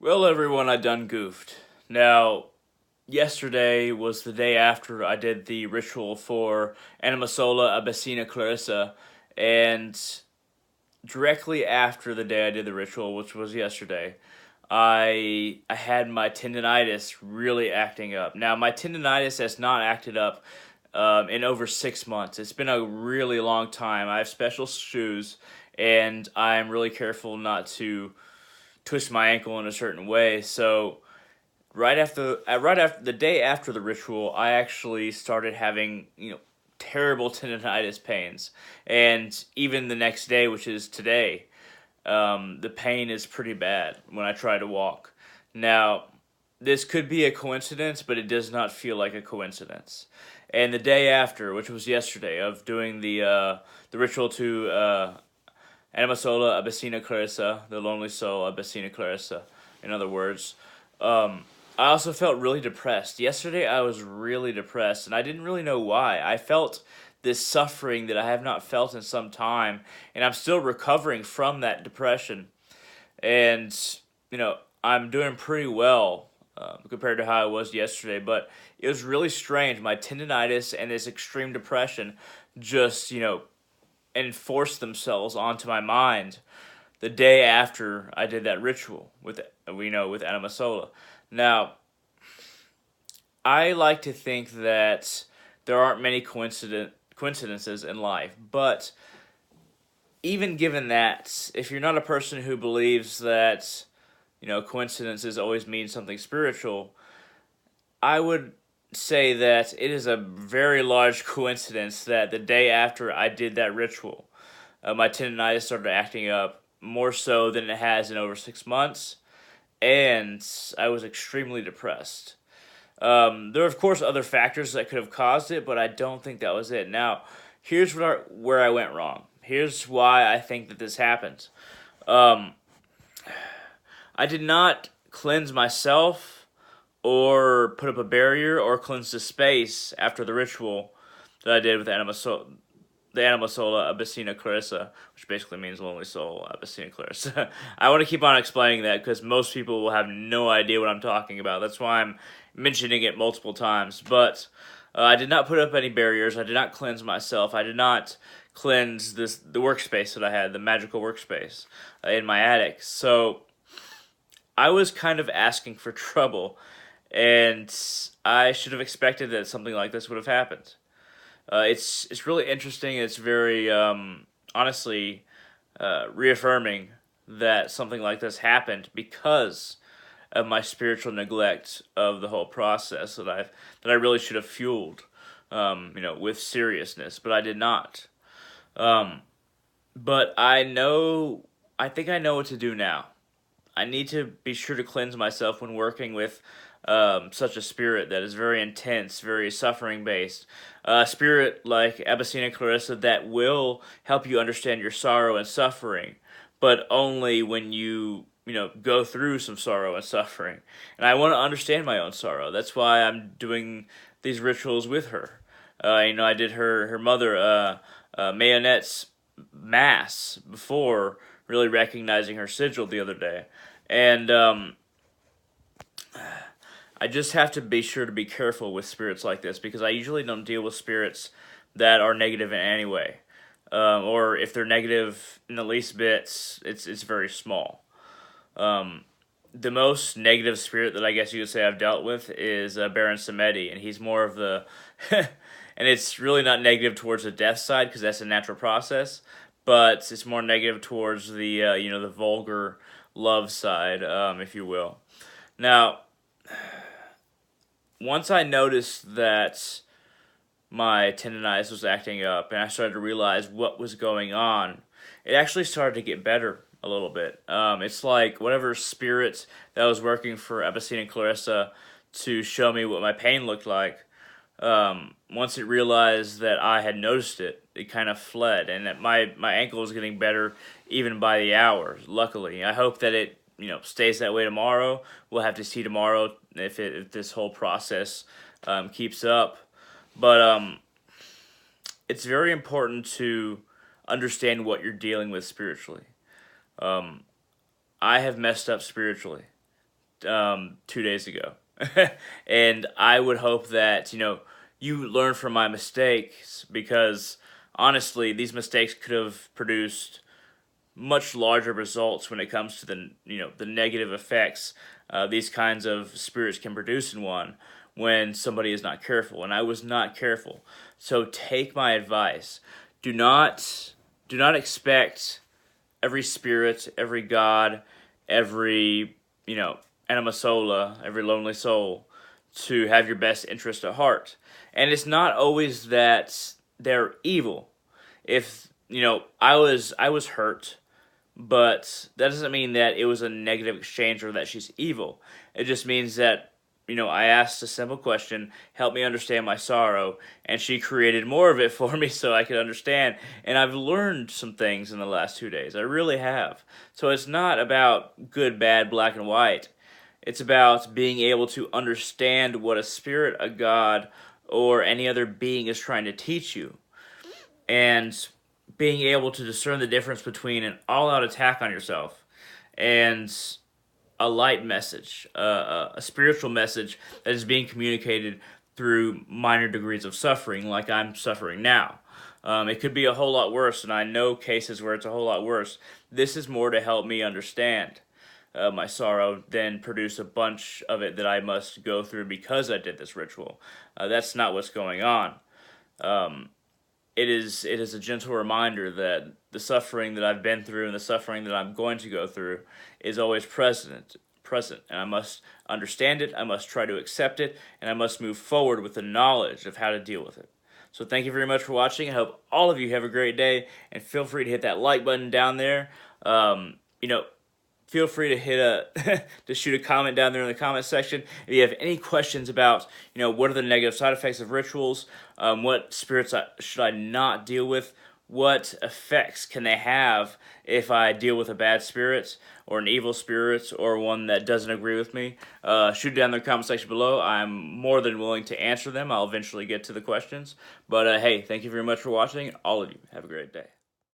Well, everyone, I done goofed. Now, yesterday was the day after I did the ritual for Animasola Abessina Clarissa, and directly after the day I did the ritual, which was yesterday, I had my tendonitis really acting up. Now, my tendonitis has not acted up in over 6 months. It's been a really long time. I have special shoes, and I'm really careful not to twist my ankle in a certain way. So right after the day after the ritual, I actually started having terrible tendonitis pains, and even the next day, which is today, the pain is pretty bad when I try to walk. Now, this could be a coincidence, but it does not feel like a coincidence. And the day after, which was yesterday, of doing the ritual to Animasola Abessina Clarissa, the lonely soul Abessina Clarissa, in other words. I also felt really depressed. Yesterday I was really depressed, and I didn't really know why. I felt this suffering that I have not felt in some time, and I'm still recovering from that depression. And, you know, I'm doing pretty well compared to how I was yesterday, but it was really strange. My tendonitis and this extreme depression just, enforced themselves onto my mind the day after I did that ritual with Animasola. Now, I like to think that there aren't many coincidences in life, but even given that, if you're not a person who believes that coincidences always mean something spiritual, I would say that it is a very large coincidence that the day after I did that ritual, my tendonitis started acting up more so than it has in over 6 months, and I was extremely depressed. There are, of course, other factors that could have caused it, but I don't think that was it. Now, here's where I went wrong. Here's why I think that this happened. Um, I did not cleanse myself or put up a barrier or cleanse the space after the ritual that I did with the Animasola Abessina Clarissa, which basically means lonely soul Abessina Clarissa. I want to keep on explaining that because most people will have no idea what I'm talking about. That's why I'm mentioning it multiple times. But I did not put up any barriers. I did not cleanse myself. I did not cleanse the workspace that I had, the magical workspace in my attic. So I was kind of asking for trouble, and I should have expected that something like this would have happened. It's really interesting. It's very honestly reaffirming that something like this happened because of my spiritual neglect of the whole process that I really should have fueled, with seriousness, but I did not. Um, but I think I know what to do now. I need to be sure to cleanse myself when working with such a spirit that is very intense, very suffering based. A spirit like Abyssina Clarissa that will help you understand your sorrow and suffering, but only when you go through some sorrow and suffering. And I want to understand my own sorrow. That's why I'm doing these rituals with her. I did her mother Mayonette's mass before really recognizing her sigil the other day. And I just have to be sure to be careful with spirits like this because I usually don't deal with spirits that are negative in any way. Or if they're negative in the least bits, it's very small. Um, the most negative spirit that I guess you could say I've dealt with is Baron Samedi, and he's more of the, and it's really not negative towards the death side because that's a natural process, but it's more negative towards the vulgar love side, if you will. Now, once I noticed that my tendonitis was acting up and I started to realize what was going on, it actually started to get better a little bit. It's like whatever spirit that was working for Epicene and Clarissa to show me what my pain looked like, once it realized that I had noticed it, it kind of fled, and that my ankle was getting better even by the hour. Luckily, I hope that it stays that way tomorrow. We'll have to see tomorrow if this whole process keeps up. But it's very important to understand what you're dealing with spiritually. Um, I have messed up spiritually. 2 days ago. And I would hope that, you learn from my mistakes, because honestly, these mistakes could have produced much larger results when it comes to the negative effects these kinds of spirits can produce in one when somebody is not careful. And I was not careful. So take my advice. Do not expect every spirit, every god, every anima sola, every lonely soul to have your best interest at heart. And it's not always that they're evil. If I was hurt, but that doesn't mean that it was a negative exchange or that she's evil. It just means that, I asked a simple question, help me understand my sorrow, and she created more of it for me so I could understand. And I've learned some things in the last 2 days. I really have. So it's not about good, bad, black, and white. It's about being able to understand what a spirit, a god, or any other being is trying to teach you. And being able to discern the difference between an all-out attack on yourself and a light message, a spiritual message that is being communicated through minor degrees of suffering, like I'm suffering now. It could be a whole lot worse, and I know cases where it's a whole lot worse. This is more to help me understand my sorrow than produce a bunch of it that I must go through because I did this ritual. That's not what's going on. It is a gentle reminder that the suffering that I've been through and the suffering that I'm going to go through is always present, and I must understand it, I must try to accept it, and I must move forward with the knowledge of how to deal with it. So thank you very much for watching. I hope all of you have a great day, and feel free to hit that like button down there. Feel free to to shoot a comment down there in the comment section. If you have any questions about, what are the negative side effects of rituals, what spirits should I not deal with, what effects can they have if I deal with a bad spirit, or an evil spirit, or one that doesn't agree with me, shoot it down in the comment section below. I'm more than willing to answer them. I'll eventually get to the questions. But hey, thank you very much for watching. All of you, have a great day.